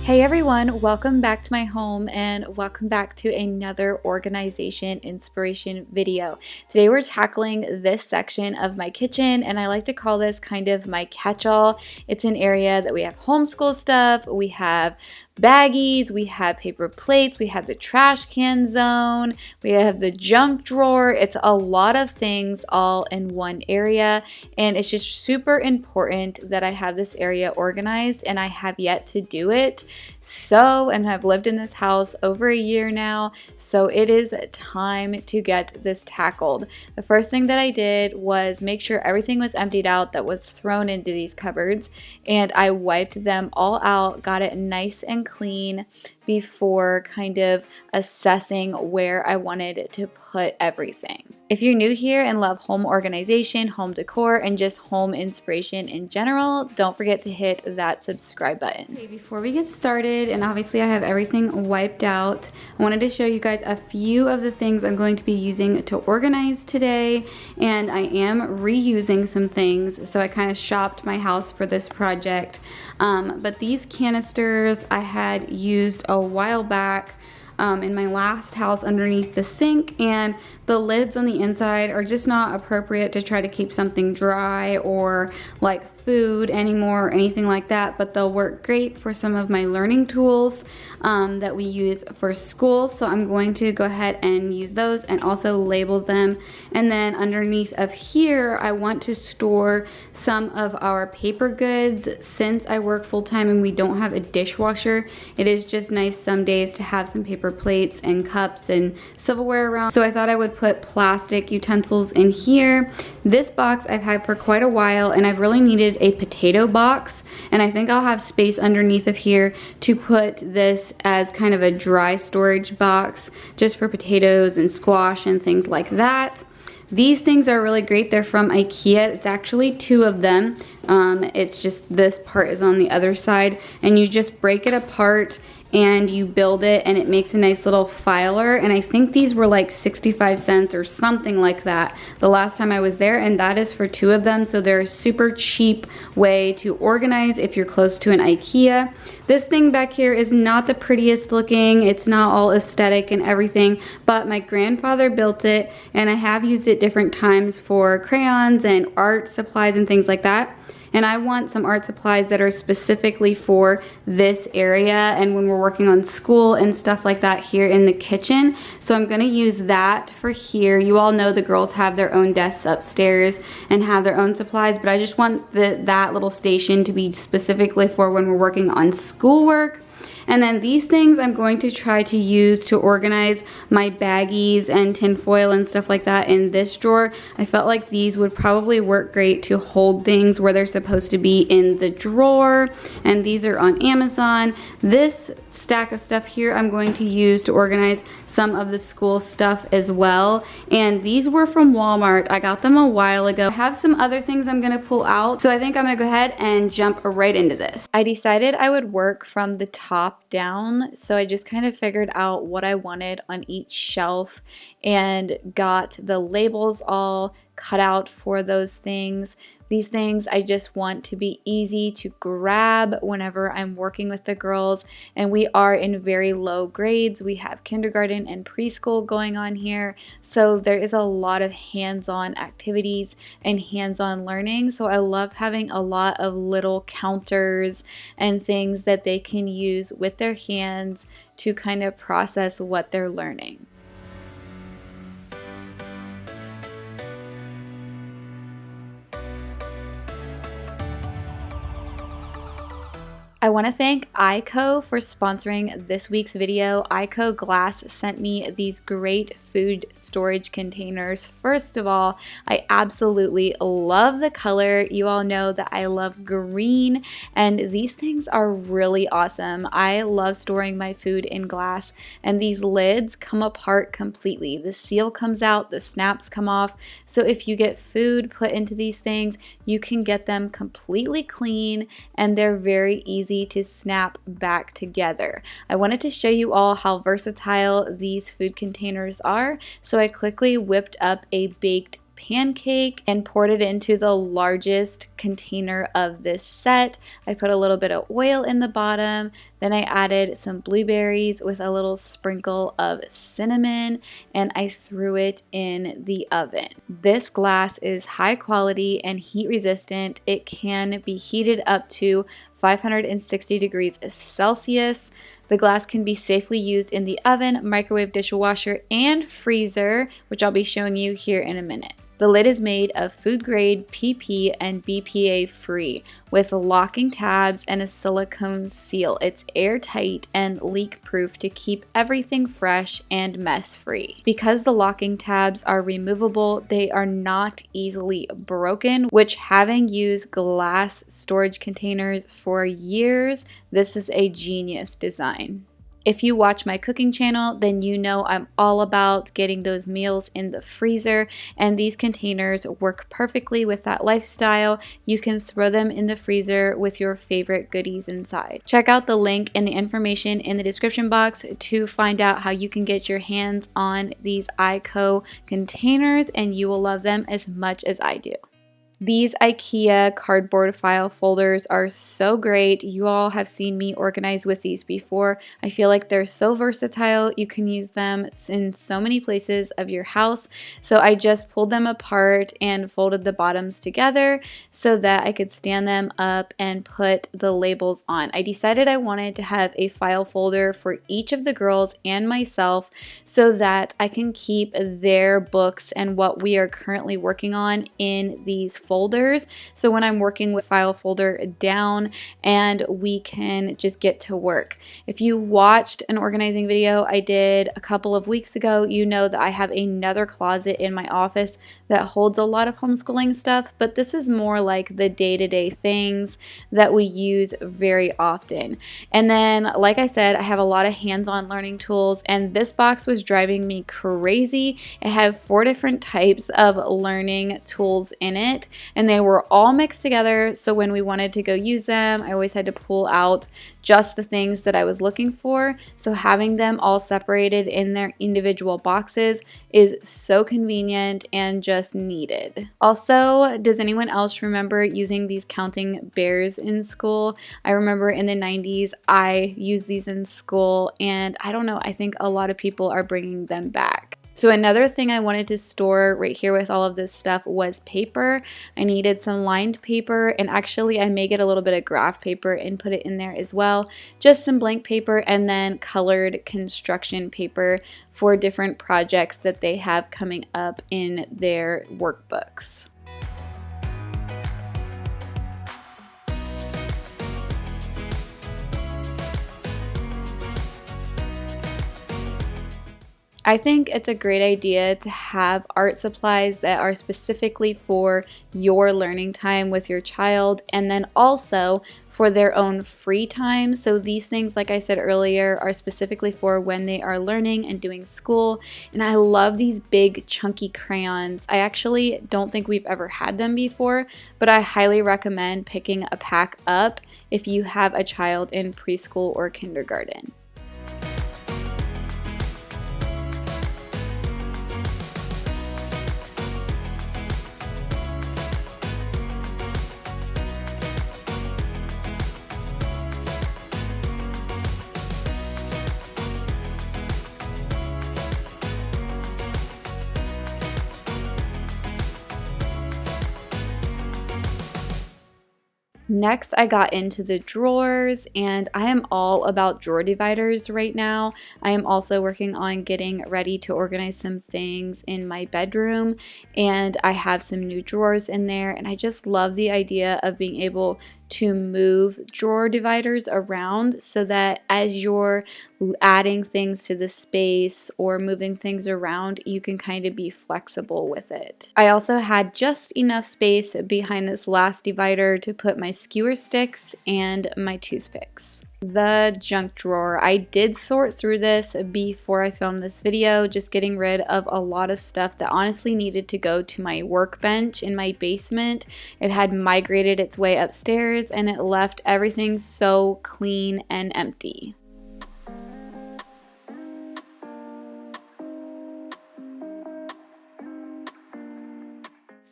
Hey everyone, welcome back to my home and welcome back to another organization inspiration video. Today we're tackling this section of my kitchen, and I like to call this kind of my catch-all. It's an area that we have homeschool stuff, we have baggies, we have paper plates, we have the trash can zone, we have the junk drawer. It's a lot of things all in one area, and it's just super important that I have this area organized, and I have yet to do it. And I've lived in this house over a year now, so it is time to get this tackled. The first thing that I did was make sure everything was emptied out that was thrown into these cupboards, and I wiped them all out, got it nice and clean before kind of assessing where I wanted to put everything. If you're new here and love home organization, home decor, and just home inspiration in general, don't forget to hit that subscribe button. Okay, before we get started, and obviously I have everything wiped out, I wanted to show you guys a few of the things I'm going to be using to organize today, and I am reusing some things, so I kind of shopped my house for this project. But these canisters I had used a while back in my last house underneath the sink, and the lids on the inside are just not appropriate to try to keep something dry or like food anymore or anything like that, but they'll work great for some of my learning tools that we use for school. So I'm going to go ahead and use those and also label them. And then underneath of here, I want to store some of our paper goods. Since I work full-time and we don't have a dishwasher, it is just nice some days to have some paper plates and cups and silverware around. So I thought I would put plastic utensils in here. This box I've had for quite a while, and I've really needed a potato box, and I think I'll have space underneath of here to put this as kind of a dry storage box just for potatoes and squash and things like that. These things are really great. They're from IKEA. It's actually two of them. It's just this part is on the other side, and you just break it apart and you build it, and it makes a nice little filer. And I think these were like 65 cents or something like that the last time I was there, and that is for two of them. So they're a super cheap way to organize if you're close to an IKEA. This thing back here is not the prettiest looking. It's not all aesthetic and everything, but my grandfather built it, and I have used it different times for crayons and art supplies and things like that. And I want some art supplies that are specifically for this area and when we're working on school and stuff like that here in the kitchen. So I'm gonna use that for here. You all know the girls have their own desks upstairs and have their own supplies, but I just want that little station to be specifically for when we're working on schoolwork. And then these things I'm going to try to use to organize my baggies and tinfoil and stuff like that in this drawer. I felt like these would probably work great to hold things where they're supposed to be in the drawer, and these are on Amazon. This stack of stuff here I'm going to use to organize some of the school stuff as well, and these were from Walmart. I got them a while ago. I have some other things I'm gonna pull out, so I think I'm gonna go ahead and jump right into this. I decided I would work from the top down, so I just kind of figured out what I wanted on each shelf and got the labels all cut out for those things. These things I just want to be easy to grab whenever I'm working with the girls, and we are in very low grades. We have kindergarten and preschool going on here, so there is a lot of hands-on activities and hands-on learning. So I love having a lot of little counters and things that they can use with their hands to kind of process what they're learning. I want to thank ICO for sponsoring this week's video. ICO Glass sent me these great food storage containers. First of all, I absolutely love the color. You all know that I love green, and these things are really awesome. I love storing my food in glass, and these lids come apart completely. The seal comes out, the snaps come off. So if you get food put into these things, you can get them completely clean, and they're very easy to snap back together. I wanted to show you all how versatile these food containers are, so I quickly whipped up a baked pancake and poured it into the largest container of this set. I put a little bit of oil in the bottom, then I added some blueberries with a little sprinkle of cinnamon, and I threw it in the oven. This glass is high quality and heat resistant. It can be heated up to 560 degrees Celsius. The glass can be safely used in the oven, microwave, dishwasher, and freezer, which I'll be showing you here in a minute. The lid is made of food grade PP and BPA free with locking tabs and a silicone seal. It's airtight and leak proof to keep everything fresh and mess free. Because the locking tabs are removable, they are not easily broken, which having used glass storage containers for years, this is a genius design. If you watch my cooking channel, then you know I'm all about getting those meals in the freezer, and these containers work perfectly with that lifestyle. You can throw them in the freezer with your favorite goodies inside. Check out the link and the information in the description box to find out how you can get your hands on these ICO containers, and you will love them as much as I do. These IKEA cardboard file folders are so great. You all have seen me organize with these before. I feel like they're so versatile. You can use them in so many places of your house. So I just pulled them apart and folded the bottoms together so that I could stand them up and put the labels on. I decided I wanted to have a file folder for each of the girls and myself so that I can keep their books and what we are currently working on in these folders. So when I'm working with file folder down, and we can just get to work. If you watched an organizing video I did a couple of weeks ago, you know that I have another closet in my office that holds a lot of homeschooling stuff, but this is more like the day-to-day things that we use very often. And then, like I said, I have a lot of hands-on learning tools, and this box was driving me crazy. It had 4 different types of learning tools in it, and they were all mixed together, so when we wanted to go use them, I always had to pull out just the things that I was looking for. So having them all separated in their individual boxes is so convenient and just needed. Also, does anyone else remember using these counting bears in school? I remember in the 90s I used these in school, and I don't know, I think a lot of people are bringing them back. So another thing I wanted to store right here with all of this stuff was paper. I needed some lined paper, and actually I may get a little bit of graph paper and put it in there as well. Just some blank paper and then colored construction paper for different projects that they have coming up in their workbooks. I think it's a great idea to have art supplies that are specifically for your learning time with your child, and then also for their own free time. So these things, like I said earlier, are specifically for when they are learning and doing school. And I love these big chunky crayons. I actually don't think we've ever had them before, but I highly recommend picking a pack up if you have a child in preschool or kindergarten. Next, I got into the drawers, and I am all about drawer dividers right now. I am also working on getting ready to organize some things in my bedroom, and I have some new drawers in there, and I just love the idea of being able to move drawer dividers around so that as you're adding things to the space or moving things around, you can kind of be flexible with it. I also had just enough space behind this last divider to put my skewer sticks and my toothpicks. The junk drawer. I did sort through this before I filmed this video, just getting rid of a lot of stuff that honestly needed to go to my workbench in my basement. It had migrated its way upstairs, and it left everything so clean and empty.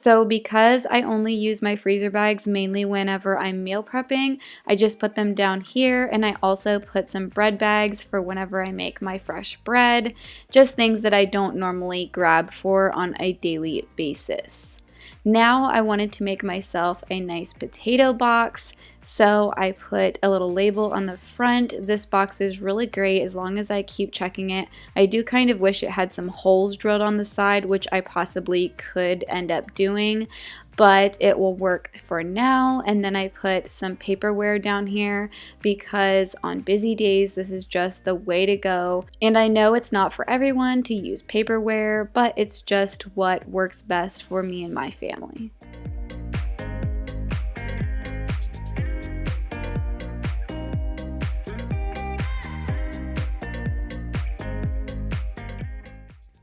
So because I only use my freezer bags mainly whenever I'm meal prepping, I just put them down here, and I also put some bread bags for whenever I make my fresh bread, just things that I don't normally grab for on a daily basis. Now I wanted to make myself a nice potato box, so I put a little label on the front. This box is really great as long as I keep checking it. I do kind of wish it had some holes drilled on the side, which I possibly could end up doing, but it will work for now. And then I put some paperware down here because on busy days this is just the way to go. And I know it's not for everyone to use paperware, but it's just what works best for me and my family.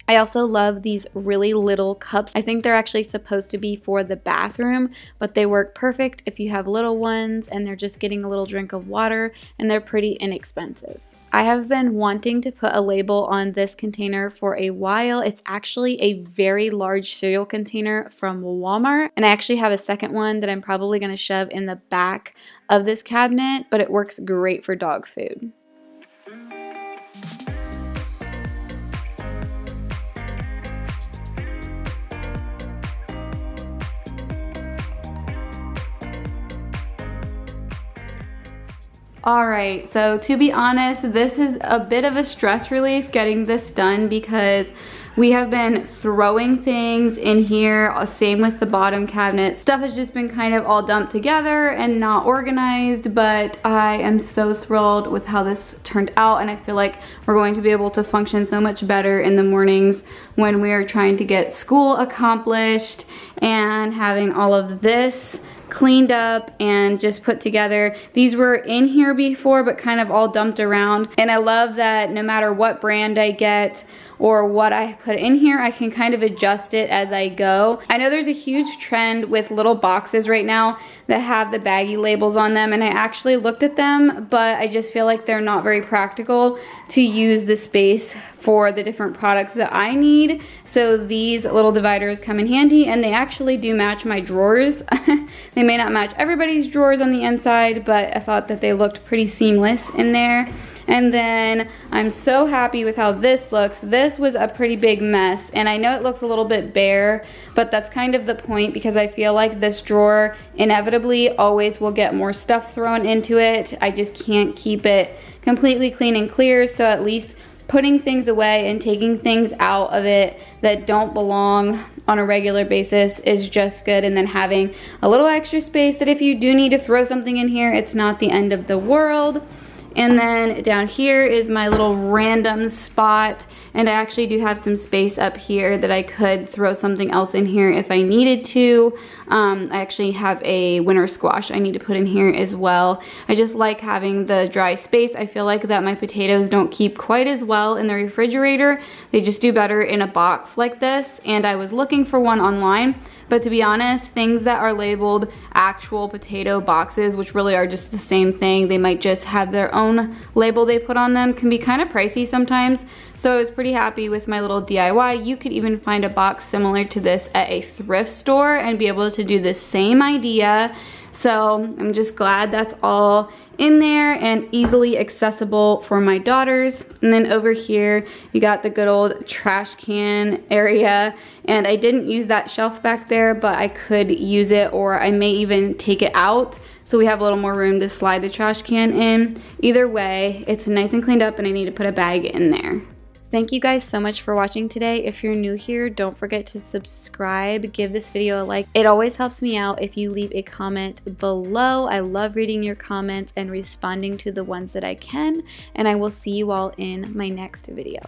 I also love these really little cups. I think they're actually supposed to be for the bathroom, but they work perfect if you have little ones and they're just getting a little drink of water, and they're pretty inexpensive. I have been wanting to put a label on this container for a while. It's actually a very large cereal container from Walmart, and I actually have a second one that I'm probably going to shove in the back of this cabinet, but it works great for dog food. Alright, so to be honest, this is a bit of a stress relief getting this done because we have been throwing things in here, same with the bottom cabinet. Stuff has just been kind of all dumped together and not organized, but I am so thrilled with how this turned out, and I feel like we're going to be able to function so much better in the mornings when we are trying to get school accomplished and having all of this cleaned up and just put together. These were in here before but kind of all dumped around, and I love that no matter what brand I get or what I put in here, I can kind of adjust it as I go. I know there's a huge trend with little boxes right now that have the baggy labels on them, and I actually looked at them, but I just feel like they're not very practical to use the space for the different products that I need. So these little dividers come in handy, and they actually do match my drawers. They may not match everybody's drawers on the inside, but I thought that they looked pretty seamless in there. And then I'm so happy with how this looks. This was a pretty big mess, and I know it looks a little bit bare, but that's kind of the point because I feel like this drawer inevitably always will get more stuff thrown into it. I just can't keep it completely clean and clear, so at least putting things away and taking things out of it that don't belong on a regular basis is just good, and then having a little extra space that if you do need to throw something in here, it's not the end of the world. And then down here is my little random spot, and I actually do have some space up here that I could throw something else in here if I needed to. I actually have a winter squash I need to put in here as well. I just like having the dry space. I feel like that my potatoes don't keep quite as well in the refrigerator. They just do better in a box like this, and I was looking for one online. But to be honest, things that are labeled actual potato boxes, which really are just the same thing, they might just have their own label they put on them, can be kind of pricey sometimes. So I was pretty happy with my little DIY. You could even find a box similar to this at a thrift store and be able to do the same idea. So I'm just glad that's all in there and easily accessible for my daughters. And then over here, you got the good old trash can area. And I didn't use that shelf back there, but I could use it, or I may even take it out so we have a little more room to slide the trash can in. Either way, it's nice and cleaned up, and I need to put a bag in there. Thank you guys so much for watching today. If you're new here, don't forget to subscribe, give this video a like. It always helps me out if you leave a comment below. I love reading your comments and responding to the ones that I can, and I will see you all in my next video.